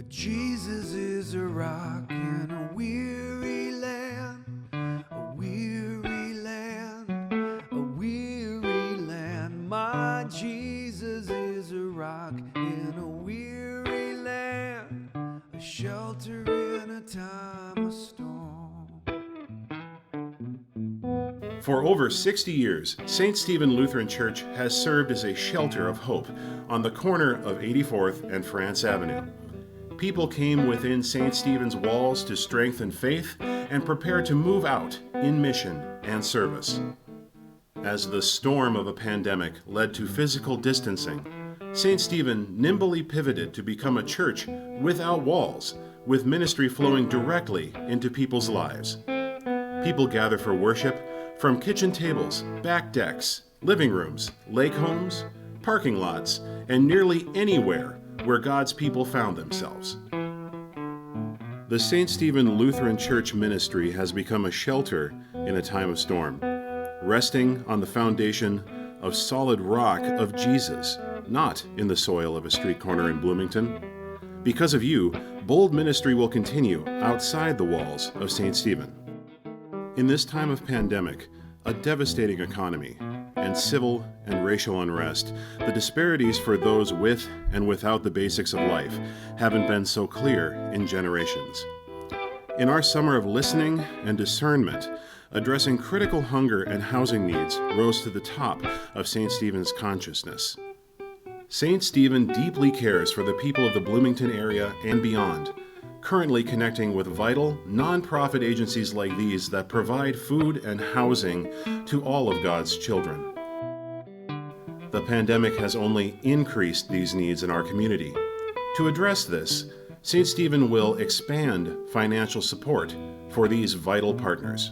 Jesus is a rock in a weary land, a weary land, a weary land. My Jesus is a rock in a weary land, a shelter in a time of storm. For over 60 years, St. Stephen Lutheran Church has served as a shelter of hope on the corner of 84th and France Avenue. People came within St. Stephen's walls to strengthen faith and prepare to move out in mission and service. As the storm of a pandemic led to physical distancing, St. Stephen nimbly pivoted to become a church without walls, with ministry flowing directly into people's lives. People gather for worship from kitchen tables, back decks, living rooms, lake homes, parking lots, and nearly anywhere where God's people found themselves. The St. Stephen Lutheran Church ministry has become a shelter in a time of storm, resting on the foundation of solid rock of Jesus, not in the soil of a street corner in Bloomington. Because of you, bold ministry will continue outside the walls of St. Stephen. In this time of pandemic, a devastating economy, and civil and racial unrest, the disparities for those with and without the basics of life haven't been so clear in generations. In our summer of listening and discernment, addressing critical hunger and housing needs rose to the top of St. Stephen's consciousness. St. Stephen deeply cares for the people of the Bloomington area and beyond, currently connecting with vital, nonprofit agencies like these that provide food and housing to all of God's children. The pandemic has only increased these needs in our community. To address this, St. Stephen will expand financial support for these vital partners.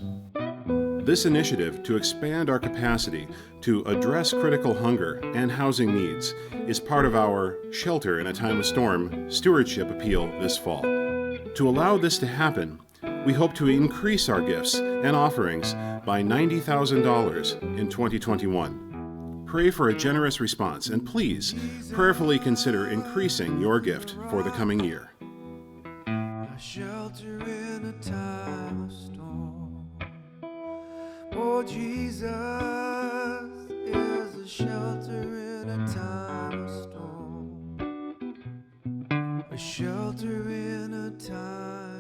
This initiative to expand our capacity to address critical hunger and housing needs is part of our Shelter in a Time of Storm stewardship appeal this fall. To allow this to happen, we hope to increase our gifts and offerings by $90,000 in 2021. Pray for a generous response, and please prayerfully consider increasing your gift for the coming year. A shelter in a time of storm. Oh, Jesus is a shelter in a time of storm. A shelter in a time